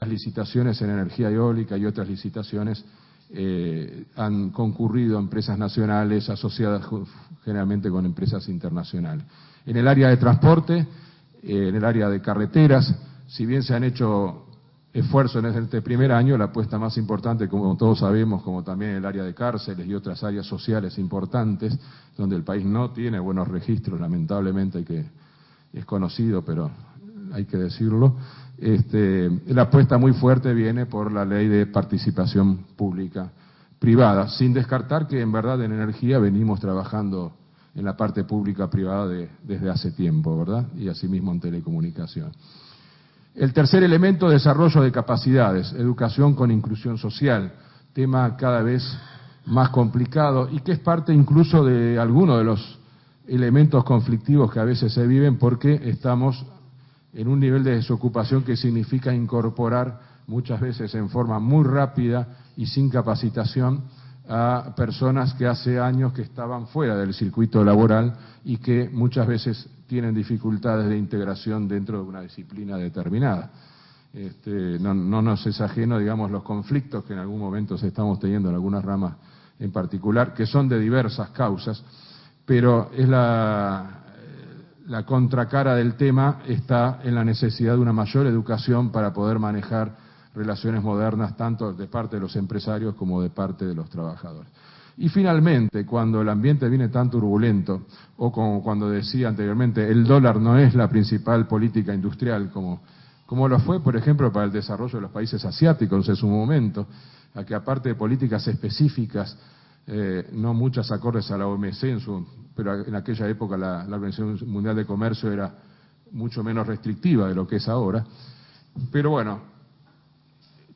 licitaciones en energía eólica y otras licitaciones han concurrido empresas nacionales asociadas generalmente con empresas internacionales. En el área de transporte, en el área de carreteras, si bien se han hecho esfuerzos en este primer año, la apuesta más importante, como todos sabemos, como también en el área de cárceles y otras áreas sociales importantes, donde el país no tiene buenos registros, lamentablemente, que es conocido, pero hay que decirlo, la apuesta muy fuerte viene por la ley de participación pública privada, sin descartar que en verdad en energía venimos trabajando en la parte pública privada desde hace tiempo, ¿verdad? Y asimismo en telecomunicación. El tercer elemento, desarrollo de capacidades, educación con inclusión social, tema cada vez más complicado y que es parte incluso de algunos de los elementos conflictivos que a veces se viven porque estamos en un nivel de desocupación que significa incorporar muchas veces en forma muy rápida y sin capacitación a personas que hace años que estaban fuera del circuito laboral y que muchas veces tienen dificultades de integración dentro de una disciplina determinada. No nos es ajeno, digamos, los conflictos que en algún momento estamos teniendo en algunas ramas en particular, que son de diversas causas, pero es la contracara del tema está en la necesidad de una mayor educación para poder manejar relaciones modernas, tanto de parte de los empresarios como de parte de los trabajadores. Y finalmente, cuando el ambiente viene tan turbulento, o como cuando decía anteriormente, el dólar no es la principal política industrial, como lo fue, por ejemplo, para el desarrollo de los países asiáticos en su momento, a que aparte de políticas específicas, no muchas acordes a la OMC, pero en aquella época la Organización Mundial de Comercio era mucho menos restrictiva de lo que es ahora. Pero bueno,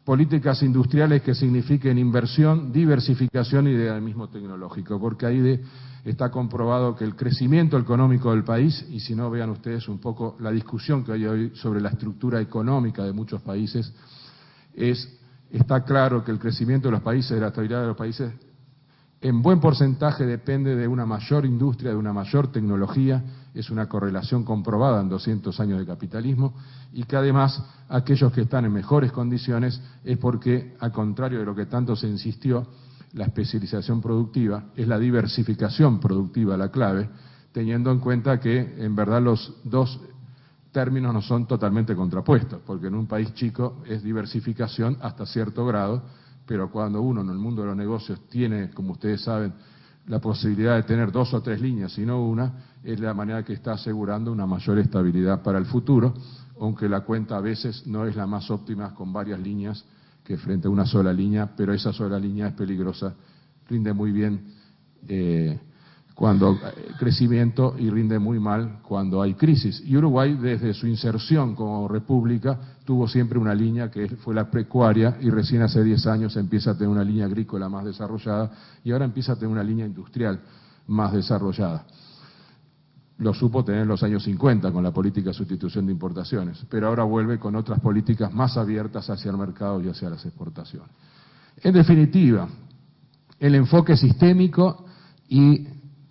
políticas industriales que signifiquen inversión, diversificación y dinamismo tecnológico, porque ahí está comprobado que el crecimiento económico del país, y si no vean ustedes un poco la discusión que hay hoy sobre la estructura económica de muchos países, está claro que el crecimiento de los países, de la estabilidad de los países, en buen porcentaje depende de una mayor industria, de una mayor tecnología, es una correlación comprobada en 200 años de capitalismo, y que además aquellos que están en mejores condiciones es porque, al contrario de lo que tanto se insistió, la especialización productiva es la diversificación productiva la clave, teniendo en cuenta que en verdad los dos términos no son totalmente contrapuestos, porque en un país chico es diversificación hasta cierto grado, pero cuando uno en el mundo de los negocios tiene, como ustedes saben, la posibilidad de tener 2 o 3 líneas y no una, es la manera que está asegurando una mayor estabilidad para el futuro, aunque la cuenta a veces no es la más óptima con varias líneas que frente a una sola línea, pero esa sola línea es peligrosa, rinde muy bien cuando crecimiento y rinde muy mal cuando hay crisis. Y Uruguay, desde su inserción como república, tuvo siempre una línea que fue la pecuaria y recién hace 10 años empieza a tener una línea agrícola más desarrollada y ahora empieza a tener una línea industrial más desarrollada. Lo supo tener en los años 50 con la política de sustitución de importaciones, pero ahora vuelve con otras políticas más abiertas hacia el mercado y hacia las exportaciones. En definitiva, el enfoque sistémico y,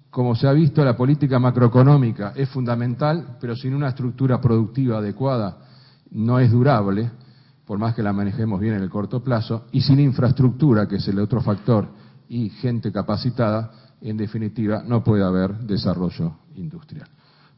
como se ha visto, la política macroeconómica es fundamental, pero sin una estructura productiva adecuada no es durable, por más que la manejemos bien en el corto plazo, y sin infraestructura, que es el otro factor, y gente capacitada, en definitiva, no puede haber desarrollo industrial.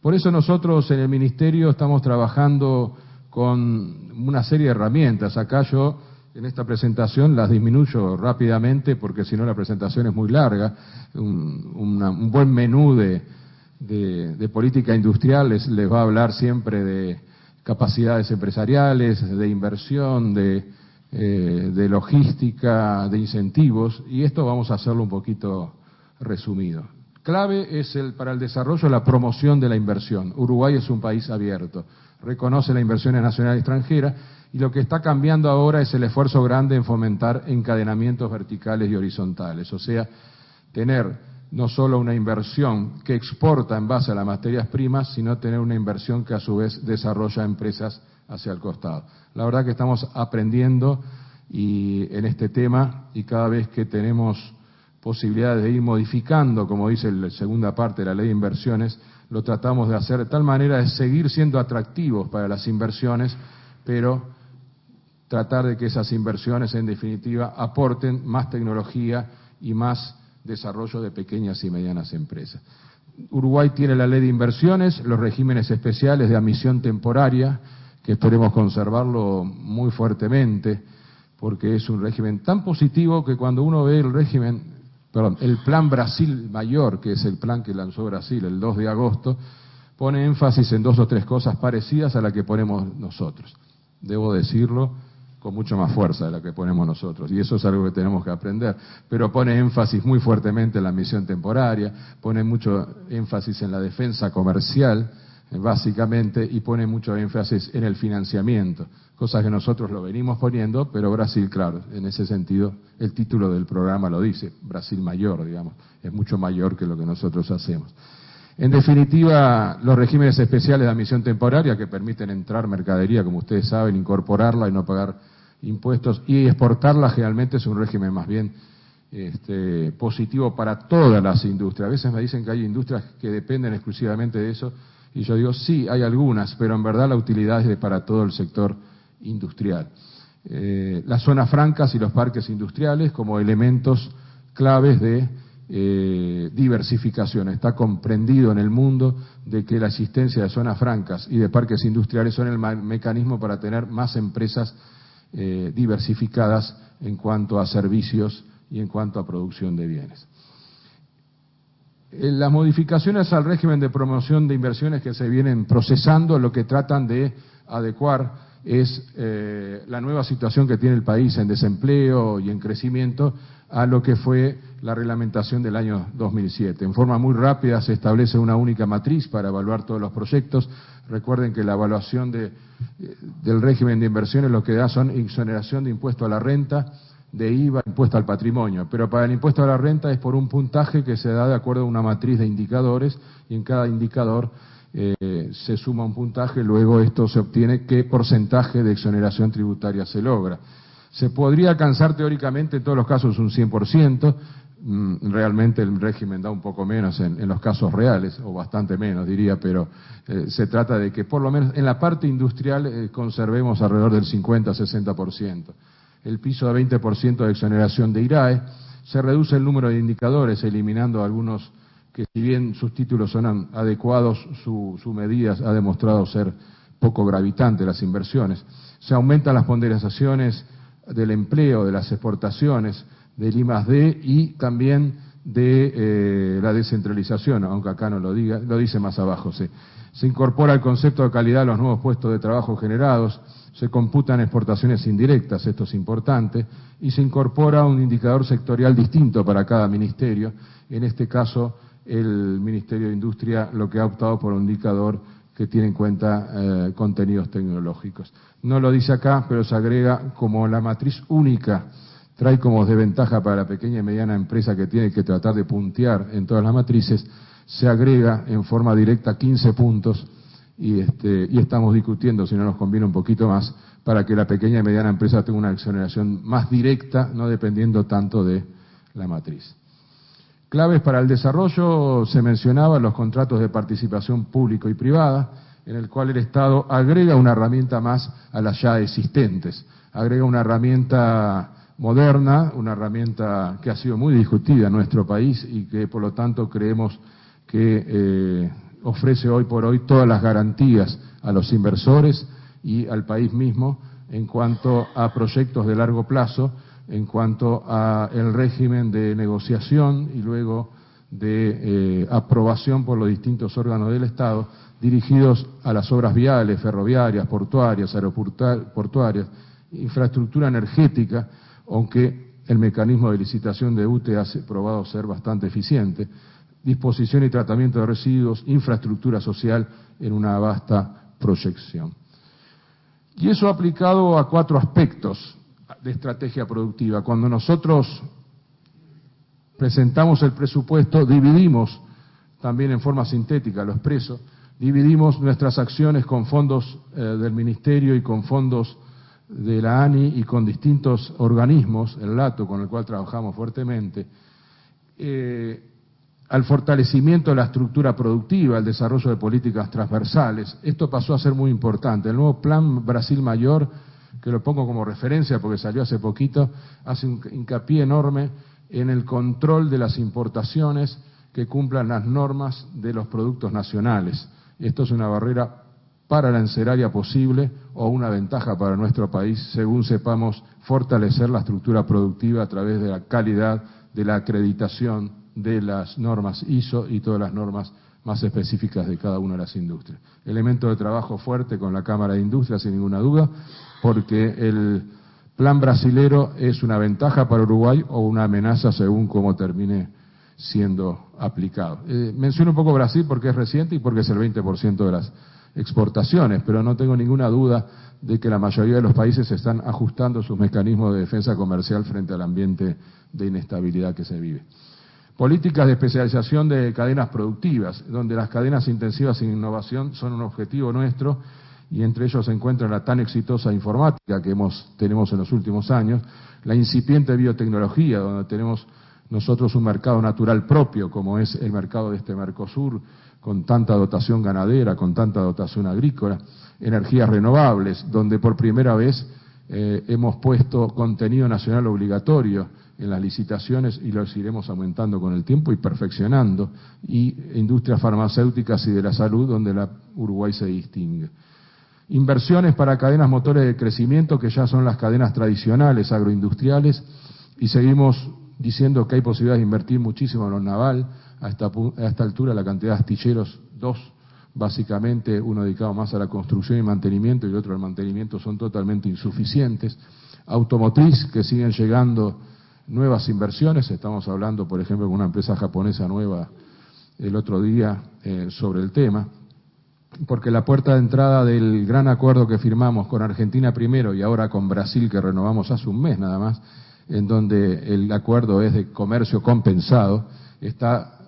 Por eso nosotros en el Ministerio estamos trabajando con una serie de herramientas. Acá yo, en esta presentación, las disminuyo rápidamente, porque si no la presentación es muy larga. Un buen menú de política industrial les va a hablar siempre de capacidades empresariales, de inversión, de logística, de incentivos, y esto vamos a hacerlo un poquito resumido. Clave es para el desarrollo la promoción de la inversión. Uruguay es un país abierto, reconoce la inversión nacional y extranjera, y lo que está cambiando ahora es el esfuerzo grande en fomentar encadenamientos verticales y horizontales, o sea, tener no solo una inversión que exporta en base a las materias primas, sino tener una inversión que a su vez desarrolla empresas hacia el costado. La verdad que estamos aprendiendo en este tema, y cada vez que tenemos posibilidades de ir modificando, como dice la segunda parte de la ley de inversiones, lo tratamos de hacer de tal manera de seguir siendo atractivos para las inversiones, pero tratar de que esas inversiones, en definitiva, aporten más tecnología y más desarrollo de pequeñas y medianas empresas. Uruguay tiene la ley de inversiones, los regímenes especiales de admisión temporaria, que esperemos conservarlo muy fuertemente, porque es un régimen tan positivo que cuando uno ve el Plan Brasil Mayor, que es el plan que lanzó Brasil el 2 de agosto, pone énfasis en 2 o 3 cosas parecidas a las que ponemos nosotros. Debo decirlo, con mucho más fuerza de la que ponemos nosotros, y eso es algo que tenemos que aprender, pero pone énfasis muy fuertemente en la admisión temporaria, pone mucho énfasis en la defensa comercial, básicamente, y pone mucho énfasis en el financiamiento, cosas que nosotros lo venimos poniendo, pero Brasil, claro, en ese sentido, el título del programa lo dice, Brasil Mayor, digamos, es mucho mayor que lo que nosotros hacemos. En definitiva, los regímenes especiales de admisión temporaria que permiten entrar mercadería, como ustedes saben, incorporarla y no pagar impuestos y exportarla, generalmente es un régimen más bien positivo para todas las industrias. A veces me dicen que hay industrias que dependen exclusivamente de eso, y yo digo, sí, hay algunas, pero en verdad la utilidad es para todo el sector industrial. Las zonas francas y los parques industriales como elementos claves de diversificación. Está comprendido en el mundo de que la existencia de zonas francas y de parques industriales son el mecanismo para tener más empresas diversificadas en cuanto a servicios y en cuanto a producción de bienes. Las modificaciones al régimen de promoción de inversiones que se vienen procesando, lo que tratan de adecuar es la nueva situación que tiene el país en desempleo y en crecimiento a lo que fue la reglamentación del año 2007. En forma muy rápida se establece una única matriz para evaluar todos los proyectos. Recuerden que la evaluación del régimen de inversiones lo que da son exoneración de impuesto a la renta, de IVA, impuesto al patrimonio, pero para el impuesto a la renta es por un puntaje que se da de acuerdo a una matriz de indicadores, y en cada indicador se suma un puntaje, luego esto se obtiene qué porcentaje de exoneración tributaria se logra. Se podría alcanzar teóricamente en todos los casos un 100%, realmente el régimen da un poco menos en los casos reales, o bastante menos diría, pero se trata de que por lo menos en la parte industrial conservemos alrededor del 50-60%. El piso de 20% de exoneración de IRAE, se reduce el número de indicadores, eliminando algunos que si bien sus títulos son adecuados, su medida ha demostrado ser poco gravitante las inversiones. Se aumentan las ponderaciones del empleo, de las exportaciones, del I+D y también de la descentralización, aunque acá no lo diga, lo dice más abajo. Se incorpora el concepto de calidad a los nuevos puestos de trabajo generados, se computan exportaciones indirectas, esto es importante, y se incorpora un indicador sectorial distinto para cada ministerio. En este caso, el Ministerio de Industria lo que ha optado por un indicador que tiene en cuenta contenidos tecnológicos. No lo dice acá, pero se agrega como la matriz única, trae como desventaja para la pequeña y mediana empresa que tiene que tratar de puntear en todas las matrices, se agrega en forma directa 15 puntos y estamos discutiendo si no nos conviene un poquito más para que la pequeña y mediana empresa tenga una exoneración más directa, no dependiendo tanto de la matriz. Claves para el desarrollo, se mencionaban los contratos de participación público y privada, en el cual el Estado agrega una herramienta más a las ya existentes, agrega una herramienta moderna, una herramienta que ha sido muy discutida en nuestro país y que por lo tanto creemos que ofrece hoy por hoy todas las garantías a los inversores y al país mismo en cuanto a proyectos de largo plazo, en cuanto a el régimen de negociación y luego de aprobación por los distintos órganos del Estado dirigidos a las obras viales, ferroviarias, portuarias, aeroportuarias, infraestructura energética, aunque el mecanismo de licitación de UTE ha probado ser bastante eficiente, disposición y tratamiento de residuos, infraestructura social en una vasta proyección. Y eso aplicado a 4 aspectos de estrategia productiva. Cuando nosotros presentamos el presupuesto, dividimos también en forma sintética, lo expreso, dividimos nuestras acciones con fondos del Ministerio y con fondos de la ANI y con distintos organismos, el LATO, con el cual trabajamos fuertemente, al fortalecimiento de la estructura productiva, al desarrollo de políticas transversales. Esto pasó a ser muy importante. El nuevo Plan Brasil Mayor que lo pongo como referencia porque salió hace poquito, hace un hincapié enorme en el control de las importaciones que cumplan las normas de los productos nacionales. Esto es una barrera pararancelaria posible o una ventaja para nuestro país, según sepamos fortalecer la estructura productiva a través de la calidad, de la acreditación de las normas ISO y todas las normas más específicas de cada una de las industrias. Elemento de trabajo fuerte con la Cámara de Industria, sin ninguna duda, porque el plan brasilero es una ventaja para Uruguay o una amenaza según cómo termine siendo aplicado. Menciono un poco Brasil porque es reciente y porque es el 20% de las exportaciones, pero no tengo ninguna duda de que la mayoría de los países están ajustando sus mecanismos de defensa comercial frente al ambiente de inestabilidad que se vive. Políticas de especialización de cadenas productivas, donde las cadenas intensivas en innovación son un objetivo nuestro, y entre ellos se encuentra la tan exitosa informática que tenemos en los últimos años, la incipiente biotecnología, donde tenemos nosotros un mercado natural propio, como es el mercado de este Mercosur, con tanta dotación ganadera, con tanta dotación agrícola, energías renovables, donde por primera vez hemos puesto contenido nacional obligatorio en las licitaciones y los iremos aumentando con el tiempo y perfeccionando, y industrias farmacéuticas y de la salud, donde Uruguay se distingue. Inversiones para cadenas motores de crecimiento, que ya son las cadenas tradicionales agroindustriales, y seguimos diciendo que hay posibilidades de invertir muchísimo en lo naval. A esta altura la cantidad de astilleros, 2, básicamente, uno dedicado más a la construcción y mantenimiento y el otro al mantenimiento, son totalmente insuficientes. Automotriz, que siguen llegando nuevas inversiones, estamos hablando, por ejemplo, con una empresa japonesa nueva el otro día sobre el tema, porque la puerta de entrada del gran acuerdo que firmamos con Argentina primero y ahora con Brasil, que renovamos hace un mes nada más, en donde el acuerdo es de comercio compensado, está,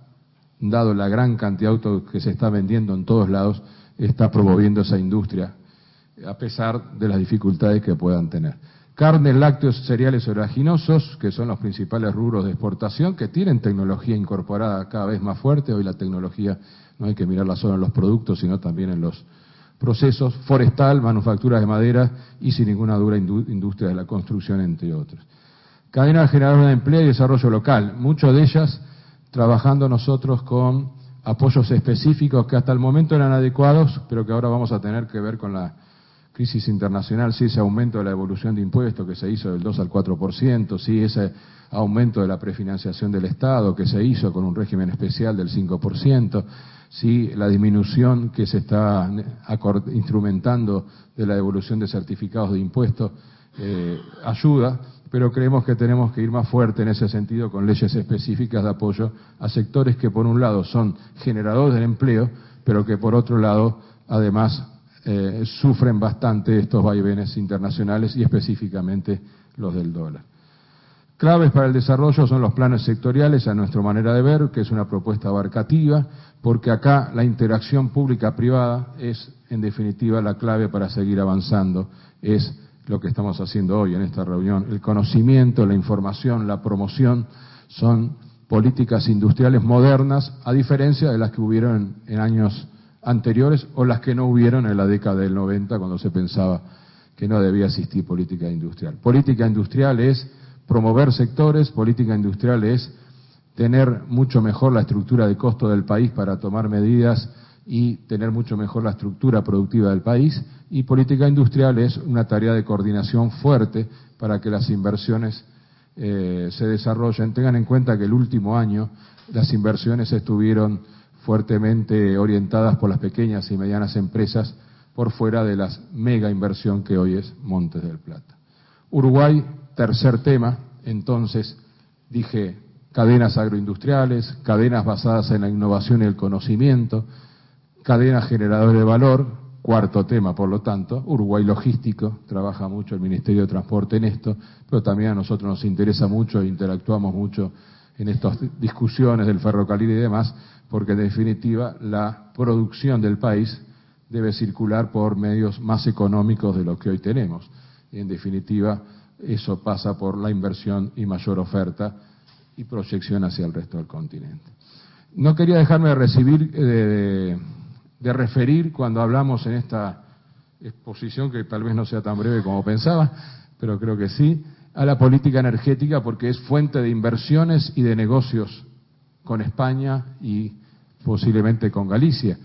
dado la gran cantidad de autos que se está vendiendo en todos lados, está promoviendo esa industria, a pesar de las dificultades que puedan tener. Carnes, lácteos, cereales oleaginosos, que son los principales rubros de exportación, que tienen tecnología incorporada cada vez más fuerte. Hoy la tecnología no hay que mirarla solo en los productos, sino también en los procesos. Forestal, manufacturas de madera y, sin ninguna duda, industria de la construcción, entre otros. Cadena generadora de empleo y desarrollo local, muchas de ellas trabajando nosotros con apoyos específicos que hasta el momento eran adecuados, pero que ahora vamos a tener que ver con la crisis internacional, sí, ese aumento de la evolución de impuestos que se hizo del 2 al 4%, sí, ese aumento de la prefinanciación del Estado que se hizo con un régimen especial del 5%, sí, la disminución que se está instrumentando de la devolución de certificados de impuestos ayuda, pero creemos que tenemos que ir más fuerte en ese sentido con leyes específicas de apoyo a sectores que por un lado son generadores de empleo, pero que por otro lado además sufren bastante estos vaivenes internacionales y específicamente los del dólar. Claves para el desarrollo son los planes sectoriales, a nuestra manera de ver, que es una propuesta abarcativa, porque acá la interacción pública-privada es, en definitiva, la clave para seguir avanzando. Es lo que estamos haciendo hoy en esta reunión. El conocimiento, la información, la promoción son políticas industriales modernas, a diferencia de las que hubieron en años anteriores o las que no hubieron en la década del 90, cuando se pensaba que no debía existir política industrial. Política industrial es promover sectores, política industrial es tener mucho mejor la estructura de costo del país para tomar medidas y tener mucho mejor la estructura productiva del país, y política industrial es una tarea de coordinación fuerte para que las inversiones se desarrollen. Tengan en cuenta que el último año las inversiones estuvieron fuertemente orientadas por las pequeñas y medianas empresas por fuera de la mega inversión que hoy es Montes del Plata. Uruguay, tercer tema, entonces dije cadenas agroindustriales, cadenas basadas en la innovación y el conocimiento, cadenas generadoras de valor, cuarto tema, por lo tanto, Uruguay logístico, trabaja mucho el Ministerio de Transporte en esto, pero también a nosotros nos interesa mucho e interactuamos mucho en estas discusiones del ferrocarril y demás, porque en definitiva la producción del país debe circular por medios más económicos de lo que hoy tenemos. Y en definitiva eso pasa por la inversión y mayor oferta y proyección hacia el resto del continente. No quería dejarme de referir cuando hablamos en esta exposición que tal vez no sea tan breve como pensaba, pero creo que sí, a la política energética porque es fuente de inversiones y de negocios con España y posiblemente con Galicia.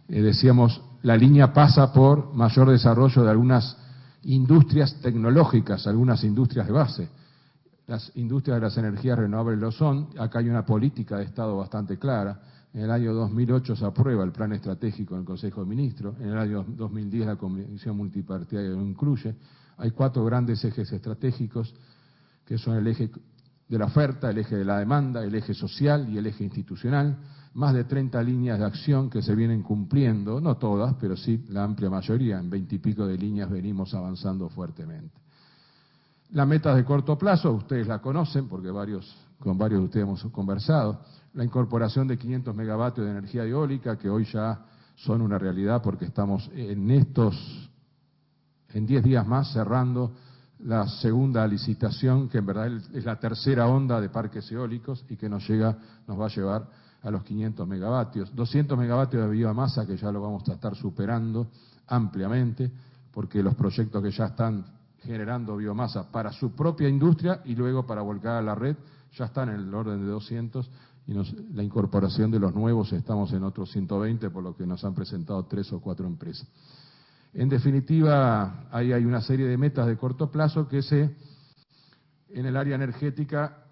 Decíamos, la línea pasa por mayor desarrollo de algunas industrias tecnológicas, algunas industrias de base. Las industrias de las energías renovables lo son. Acá hay una política de Estado bastante clara. En el año 2008 se aprueba el plan estratégico en el Consejo de Ministros. En el año 2010 la Comisión Multipartidaria lo incluye. Hay 4 grandes ejes estratégicos, que son el eje de la oferta, el eje de la demanda, el eje social y el eje institucional. Más de 30 líneas de acción que se vienen cumpliendo, no todas, pero sí la amplia mayoría. En 20 y pico de líneas venimos avanzando fuertemente. Las metas de corto plazo, ustedes la conocen porque con varios de ustedes hemos conversado. La incorporación de 500 megavatios de energía eólica, que hoy ya son una realidad porque estamos en 10 días más cerrando la segunda licitación, que en verdad es la tercera onda de parques eólicos y que nos va a llevar a los 500 megavatios. 200 megavatios de biomasa, que ya lo vamos a estar superando ampliamente, porque los proyectos que ya están generando biomasa para su propia industria y luego para volcar a la red ya están en el orden de 200, y la incorporación de los nuevos estamos en otros 120, por lo que nos han presentado 3 o 4 empresas. En definitiva, ahí hay una serie de metas de corto plazo que en el área energética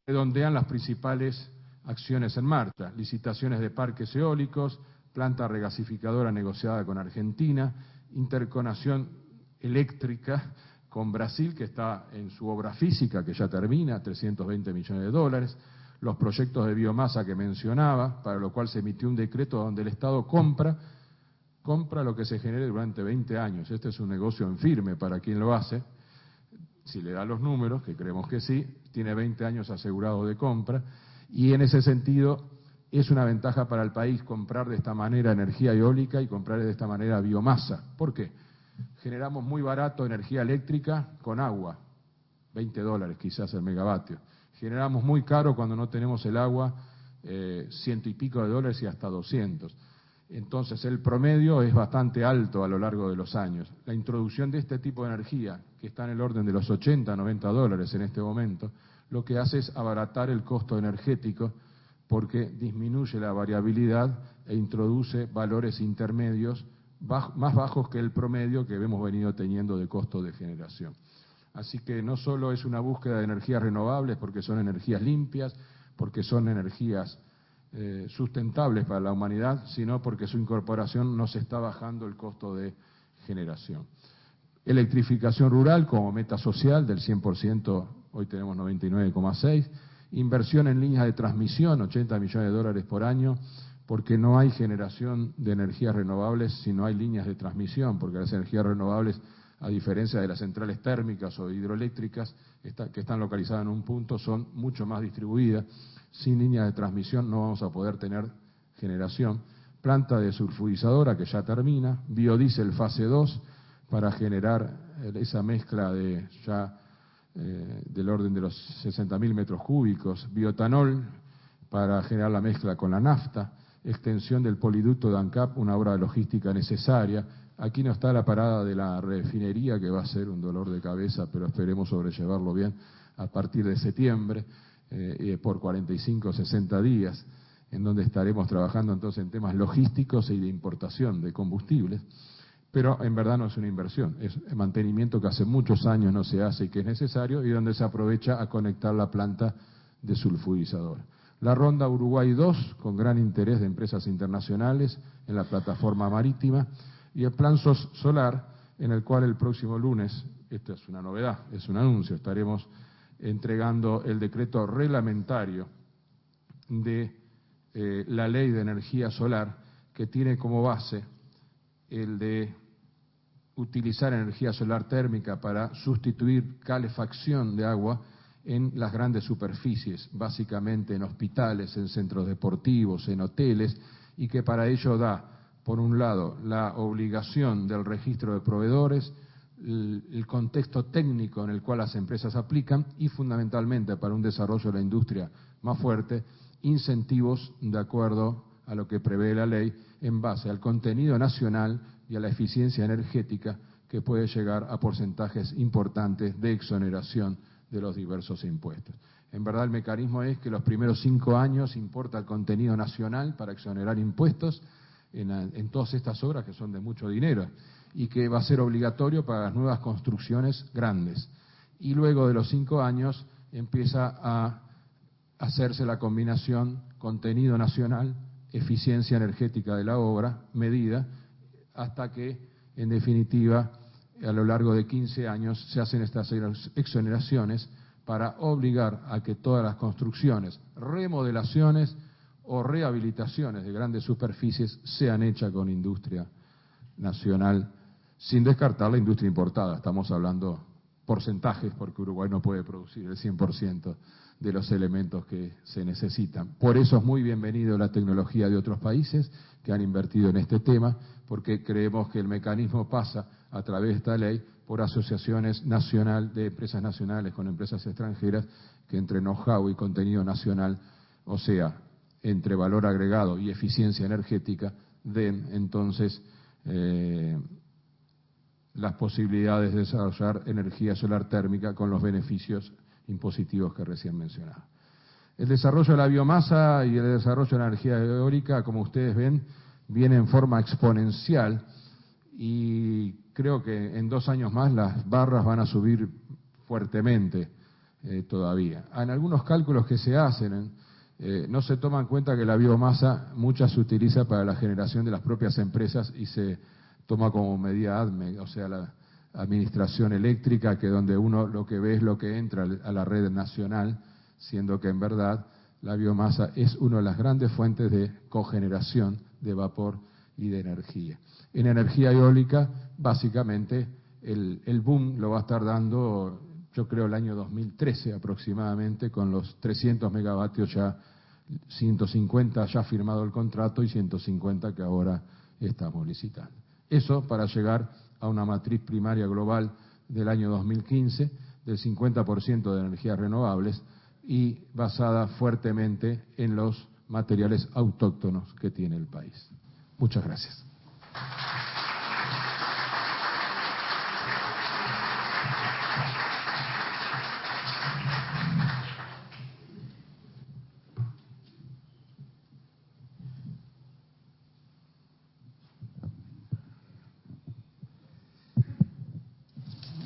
redondean las principales acciones en marcha: licitaciones de parques eólicos, planta regasificadora negociada con Argentina, interconexión eléctrica con Brasil, que está en su obra física, que ya termina, 320 millones de dólares, los proyectos de biomasa que mencionaba, para lo cual se emitió un decreto donde el Estado compra lo que se genere durante 20 años. Este es un negocio en firme para quien lo hace. Si le da los números, que creemos que sí, tiene 20 años asegurado de compra, y en ese sentido es una ventaja para el país comprar de esta manera energía eólica y comprar de esta manera biomasa. ¿Por qué? Generamos muy barato energía eléctrica con agua, $20 quizás el megavatio. Generamos muy caro cuando no tenemos el agua, 100 y pico de dólares y hasta 200. Entonces el promedio es bastante alto a lo largo de los años. La introducción de este tipo de energía, que está en el orden de los 80, 90 dólares en este momento, lo que hace es abaratar el costo energético porque disminuye la variabilidad e introduce valores intermedios más bajos que el promedio que hemos venido teniendo de costo de generación. Así que no solo es una búsqueda de energías renovables porque son energías limpias, porque son energías sustentables para la humanidad, sino porque su incorporación nos está bajando el costo de generación. Electrificación rural como meta social del 100%, hoy tenemos 99,6%. Inversión en líneas de transmisión, 80 millones de dólares por año, porque no hay generación de energías renovables si no hay líneas de transmisión, porque las energías renovables, a diferencia de las centrales térmicas o hidroeléctricas, que están localizadas en un punto, son mucho más distribuidas. Sin líneas de transmisión no vamos a poder tener generación. Planta de sulfurizadora que ya termina, biodiesel fase 2 para generar esa mezcla del orden de los 60.000 metros cúbicos, bioetanol para generar la mezcla con la nafta, extensión del poliducto de ANCAP, una obra de logística necesaria. Aquí no está la parada de la refinería, que va a ser un dolor de cabeza, pero esperemos sobrellevarlo bien a partir de septiembre, por 45 o 60 días, en donde estaremos trabajando entonces en temas logísticos y de importación de combustibles. Pero en verdad no es una inversión, es mantenimiento que hace muchos años no se hace y que es necesario, y donde se aprovecha a conectar la planta de sulfurizadora. La ronda Uruguay 2, con gran interés de empresas internacionales en la plataforma marítima, y el plan solar, en el cual el próximo lunes, esta es una novedad, es un anuncio, estaremos entregando el decreto reglamentario de la ley de energía solar, que tiene como base el de utilizar energía solar térmica para sustituir calefacción de agua en las grandes superficies, básicamente en hospitales, en centros deportivos, en hoteles, y que para ello da, por un lado, la obligación del registro de proveedores, el contexto técnico en el cual las empresas aplican y fundamentalmente para un desarrollo de la industria más fuerte, incentivos de acuerdo a lo que prevé la ley en base al contenido nacional y a la eficiencia energética, que puede llegar a porcentajes importantes de exoneración de los diversos impuestos. En verdad, el mecanismo es que los primeros 5 años importa el contenido nacional para exonerar impuestos en todas estas obras que son de mucho dinero y que va a ser obligatorio para las nuevas construcciones grandes. Y luego de los 5 años empieza a hacerse la combinación contenido nacional, eficiencia energética de la obra, medida, hasta que, en definitiva, a lo largo de 15 años se hacen estas exoneraciones para obligar a que todas las construcciones, remodelaciones o rehabilitaciones de grandes superficies sean hechas con industria nacional, sin descartar la industria importada. Estamos hablando porcentajes, porque Uruguay no puede producir el 100% de los elementos que se necesitan. Por eso es muy bienvenido la tecnología de otros países que han invertido en este tema, porque creemos que el mecanismo pasa a través de esta ley por asociaciones de empresas nacionales con empresas extranjeras, que entre know-how y contenido nacional, o sea, entre valor agregado y eficiencia energética, den entonces las posibilidades de desarrollar energía solar térmica con los beneficios impositivos que recién mencionaba. El desarrollo de la biomasa y el desarrollo de la energía eólica, como ustedes ven, viene en forma exponencial y creo que en 2 años más las barras van a subir fuertemente todavía. En algunos cálculos que se hacen, no se toma en cuenta que la biomasa mucha se utiliza para la generación de las propias empresas y se toma como medida ADME, o sea, la administración eléctrica, que donde uno lo que ve es lo que entra a la red nacional, siendo que en verdad la biomasa es una de las grandes fuentes de cogeneración de vapor y de energía. En energía eólica, básicamente, el boom lo va a estar dando, yo creo, el año 2013 aproximadamente, con los 300 megavatios ya, 150 ya firmado el contrato y 150 que ahora estamos licitando. Eso para llegar a una matriz primaria global del año 2015 del 50% de energías renovables y basada fuertemente en los materiales autóctonos que tiene el país. Muchas gracias.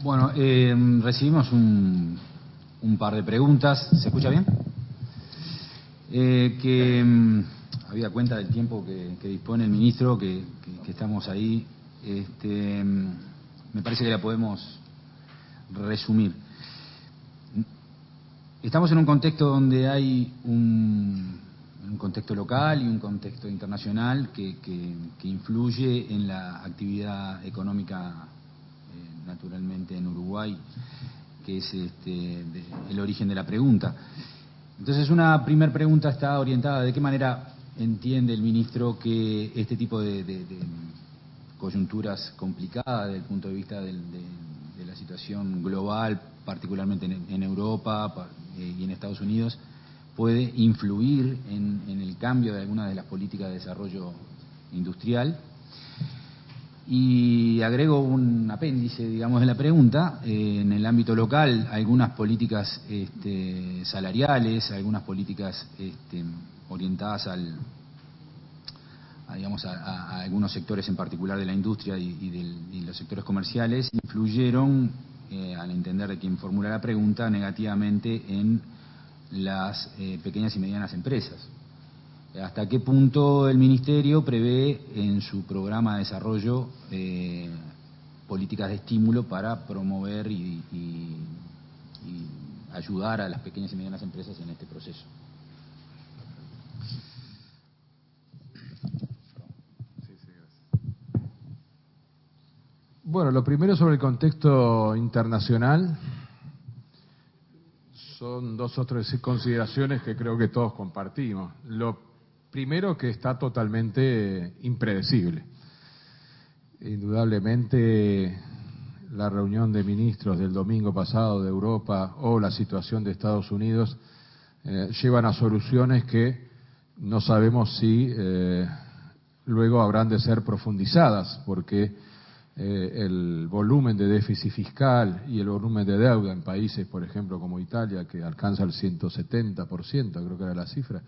Bueno, recibimos un par de preguntas. ¿Se escucha bien? Habida cuenta del tiempo que dispone el ministro, que estamos ahí, me parece que la podemos resumir. Estamos en un contexto donde hay un contexto local y un contexto internacional que influye en la actividad económica naturalmente en Uruguay, que es el origen de la pregunta. Entonces, una primera pregunta está orientada: ¿de qué manera entiende el ministro que este tipo de coyunturas complicadas desde el punto de vista de la situación global, particularmente en Europa y en Estados Unidos, puede influir en el cambio de algunas de las políticas de desarrollo industrial? Y agrego un apéndice, digamos, de la pregunta. En el ámbito local, algunas políticas salariales, algunas políticas orientadas a algunos sectores en particular de la industria y los sectores comerciales, influyeron, al entender de quien formula la pregunta, negativamente en las pequeñas y medianas empresas. ¿Hasta qué punto el Ministerio prevé en su programa de desarrollo políticas de estímulo para promover y ayudar a las pequeñas y medianas empresas en este proceso? Bueno, lo primero sobre el contexto internacional. Son 2 o 3 consideraciones que creo que todos compartimos. Lo primero, que está totalmente impredecible. Indudablemente, la reunión de ministros del domingo pasado de Europa o la situación de Estados Unidos llevan a soluciones que no sabemos si luego habrán de ser profundizadas, porque el volumen de déficit fiscal y el volumen de deuda en países, por ejemplo, como Italia, que alcanza el 170%, creo que era la cifra,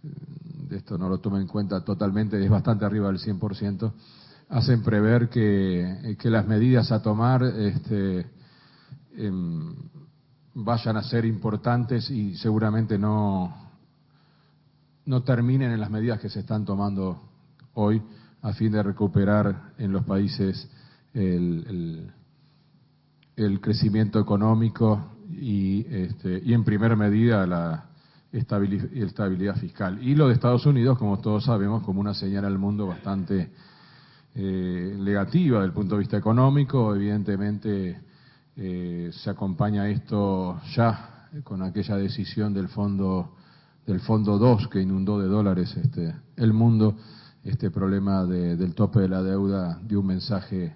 de esto no lo tomen en cuenta totalmente, es bastante arriba del 100%, hacen prever que las medidas a tomar vayan a ser importantes y seguramente no terminen en las medidas que se están tomando hoy a fin de recuperar en los países el crecimiento económico y en primera medida la estabilidad fiscal. Y lo de Estados Unidos, como todos sabemos, como una señal al mundo bastante negativa desde el punto de vista económico. Evidentemente se acompaña esto ya con aquella decisión del Fondo 2 que inundó de dólares el mundo. Este problema del tope de la deuda dio un mensaje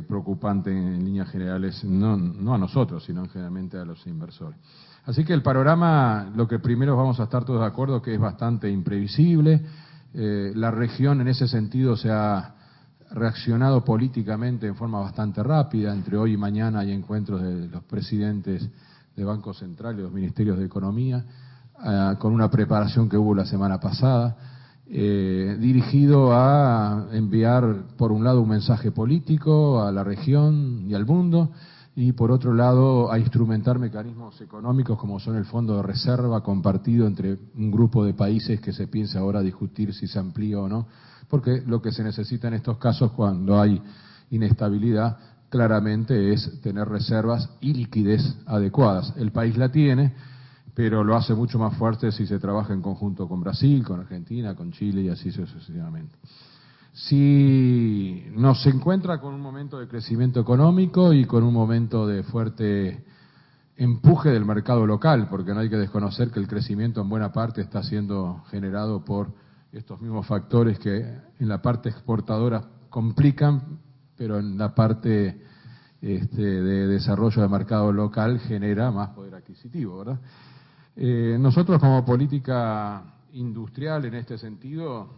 preocupante en líneas generales, no a nosotros, sino generalmente a los inversores. Así que el panorama, lo que primero vamos a estar todos de acuerdo, que es bastante imprevisible. La región en ese sentido se ha reaccionado políticamente en forma bastante rápida. Entre hoy y mañana hay encuentros de los presidentes de Banco Central y de los ministerios de Economía, con una preparación que hubo la semana pasada, dirigido a enviar, por un lado, un mensaje político a la región y al mundo, y por otro lado, a instrumentar mecanismos económicos como son el Fondo de Reserva compartido entre un grupo de países que se piensa ahora discutir si se amplía o no, porque lo que se necesita en estos casos cuando hay inestabilidad claramente es tener reservas y liquidez adecuadas. El país la tiene, pero lo hace mucho más fuerte si se trabaja en conjunto con Brasil, con Argentina, con Chile y así sucesivamente. Si nos encuentra con un momento de crecimiento económico y con un momento de fuerte empuje del mercado local, porque no hay que desconocer que el crecimiento en buena parte está siendo generado por estos mismos factores que en la parte exportadora complican, pero en la parte de desarrollo de mercado local genera más poder adquisitivo, ¿verdad? Nosotros como política industrial en este sentido,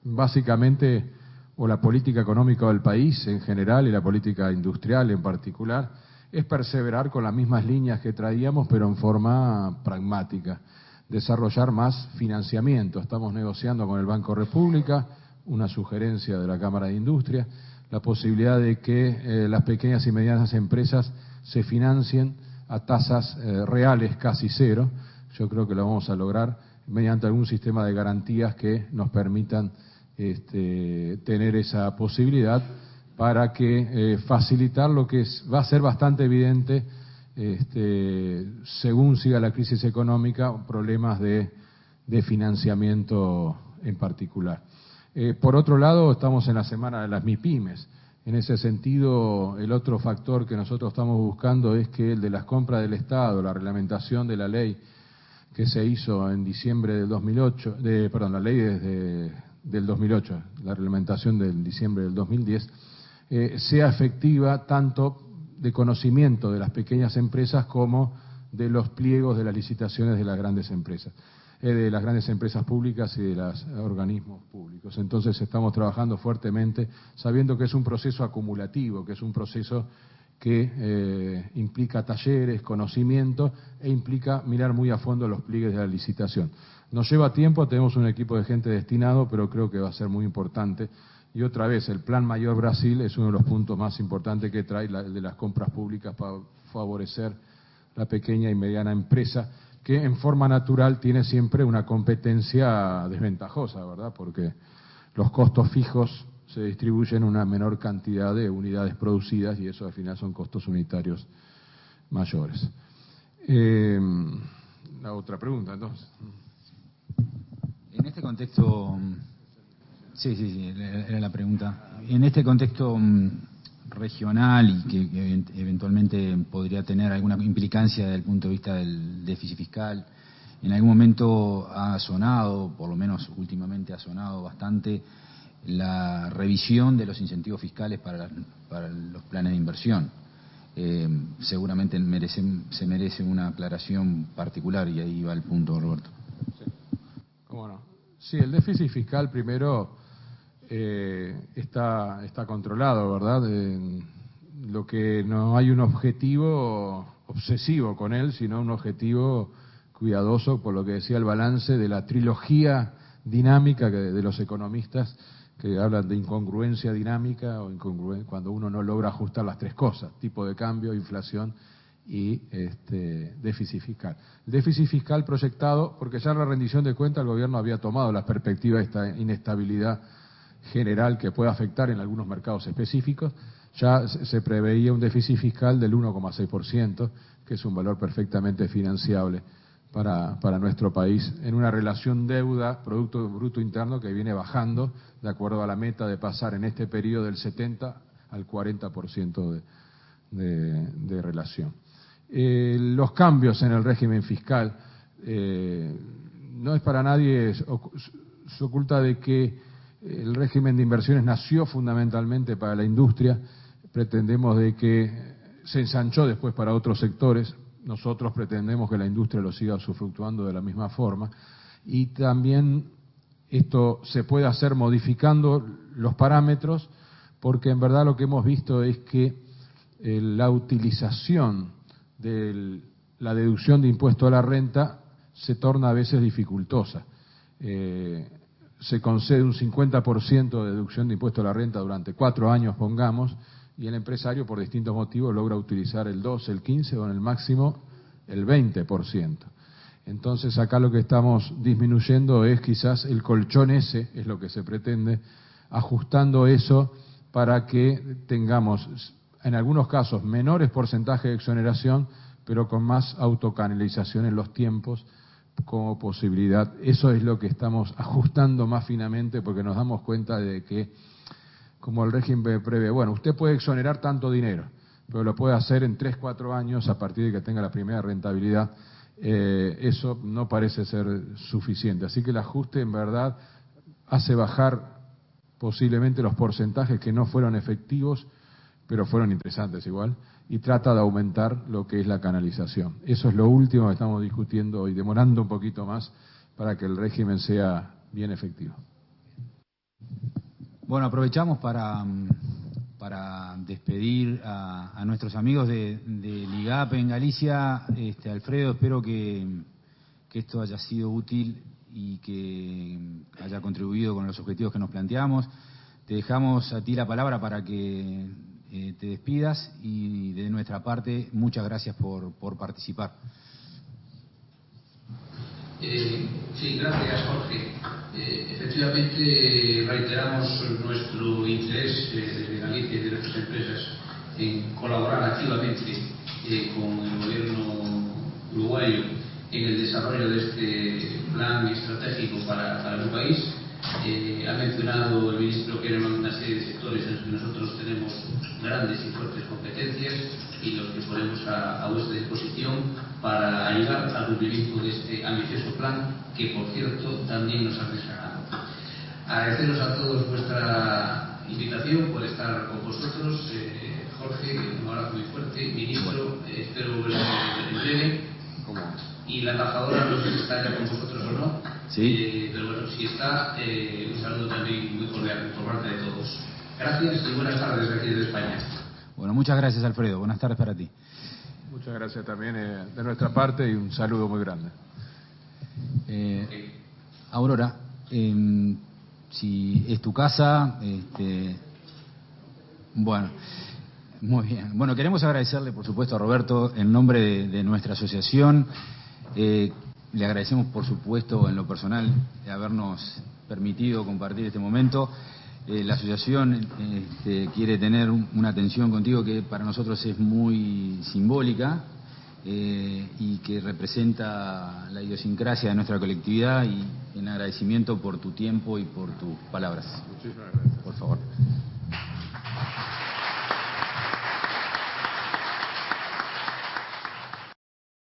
básicamente, o la política económica del país en general y la política industrial en particular, es perseverar con las mismas líneas que traíamos, pero en forma pragmática. Desarrollar más financiamiento. Estamos negociando con el Banco República una sugerencia de la Cámara de Industria, la posibilidad de que las pequeñas y medianas empresas se financien a tasas reales casi cero. Yo creo que lo vamos a lograr mediante algún sistema de garantías que nos permitan tener esa posibilidad para que facilitar lo que va a ser bastante evidente según siga la crisis económica, problemas de financiamiento en particular. Por otro lado, estamos en la semana de las MIPYMES. En ese sentido, el otro factor que nosotros estamos buscando es que el de las compras del Estado, la reglamentación de la ley que se hizo en diciembre del 2008, la ley del 2008, la reglamentación del diciembre del 2010, sea efectiva tanto de conocimiento de las pequeñas empresas como de los pliegos de las licitaciones de las grandes empresas públicas y de los organismos públicos. Entonces estamos trabajando fuertemente, sabiendo que es un proceso acumulativo, que es un proceso que implica talleres, conocimiento e implica mirar muy a fondo los pliegues de la licitación. Nos lleva tiempo, tenemos un equipo de gente destinado, pero creo que va a ser muy importante. Y otra vez, el Plan Mayor Brasil es uno de los puntos más importantes que trae el de las compras públicas para favorecer la pequeña y mediana empresa, que en forma natural tiene siempre una competencia desventajosa, ¿verdad? Porque los costos fijos se distribuyen en una menor cantidad de unidades producidas y eso al final son costos unitarios mayores. La otra pregunta, entonces. En este contexto, sí, era la pregunta. En este contexto regional y que eventualmente podría tener alguna implicancia desde el punto de vista del déficit fiscal, en algún momento ha sonado, por lo menos últimamente ha sonado bastante, la revisión de los incentivos fiscales para los planes de inversión. Seguramente se merece una aclaración particular y ahí va el punto, Roberto. Sí. ¿Cómo no? Sí, el déficit fiscal primero está controlado, ¿verdad? Lo que no hay un objetivo obsesivo con él, sino un objetivo cuidadoso, por lo que decía el balance de la trilogía dinámica de los economistas que hablan de incongruencia dinámica o cuando uno no logra ajustar las tres cosas, tipo de cambio, inflación y déficit fiscal. El déficit fiscal proyectado, porque ya en la rendición de cuentas el gobierno había tomado la perspectiva de esta inestabilidad general que puede afectar en algunos mercados específicos, ya se preveía un déficit fiscal del 1,6%, que es un valor perfectamente financiable para nuestro país, en una relación deuda-producto bruto interno que viene bajando, de acuerdo a la meta de pasar en este periodo del 70 al 40% de relación. Los cambios en el régimen fiscal, no es para nadie, se oculta de que el régimen de inversiones nació fundamentalmente para la industria, pretendemos de que se ensanchó después para otros sectores. Nosotros pretendemos que la industria lo siga usufructuando de la misma forma y también esto se puede hacer modificando los parámetros, porque en verdad lo que hemos visto es que la utilización de la deducción de impuesto a la renta se torna a veces dificultosa. Se concede un 50% de deducción de impuesto a la renta durante 4 años, pongamos, y el empresario por distintos motivos logra utilizar el 12, el 15 o en el máximo el 20%. Entonces acá lo que estamos disminuyendo es quizás el colchón ese, es lo que se pretende, ajustando eso para que tengamos en algunos casos menores porcentajes de exoneración, pero con más autocanalización en los tiempos como posibilidad. Eso es lo que estamos ajustando más finamente, porque nos damos cuenta de que, como el régimen prevé, bueno, usted puede exonerar tanto dinero, pero lo puede hacer en 3, 4 años a partir de que tenga la primera rentabilidad. Eso no parece ser suficiente. Así que el ajuste en verdad hace bajar posiblemente los porcentajes que no fueron efectivos, pero fueron interesantes igual, y trata de aumentar lo que es la canalización. Eso es lo último que estamos discutiendo hoy, demorando un poquito más para que el régimen sea bien efectivo. Bueno, aprovechamos para despedir a nuestros amigos de LIGAP en Galicia. Alfredo, espero que esto haya sido útil y que haya contribuido con los objetivos que nos planteamos. Te dejamos a ti la palabra para que te despidas y de nuestra parte, muchas gracias por participar. Sí, gracias, Jorge. Efectivamente, reiteramos nuestro interés desde Galicia y de nuestras empresas en colaborar activamente con el gobierno uruguayo en el desarrollo de este plan estratégico para el país. Ha mencionado el ministro que eran una serie de sectores en los que nosotros tenemos grandes y fuertes competencias y los que ponemos a vuestra disposición para ayudar al cumplimiento de este ambicioso plan, que por cierto también nos ha desagradado. Agradeceros a todos vuestra invitación por estar con vosotros. Jorge, un abrazo muy fuerte. Ministro, espero volver en breve. Y la embajadora, no sé si está ya con vosotros o no. Sí. Pero bueno, si está, un saludo también muy cordial por parte de todos. Gracias y buenas tardes aquí desde España. Bueno, muchas gracias, Alfredo. Buenas tardes para ti. Muchas gracias también de nuestra parte y un saludo muy grande. Aurora, si es tu casa, bueno, muy bien. Bueno, queremos agradecerle, por supuesto, a Roberto en nombre de nuestra asociación. Le agradecemos, por supuesto, en lo personal, de habernos permitido compartir este momento. La asociación quiere tener una atención contigo que para nosotros es muy simbólica y que representa la idiosincrasia de nuestra colectividad, y en agradecimiento por tu tiempo y por tus palabras. Muchísimas gracias. Por favor.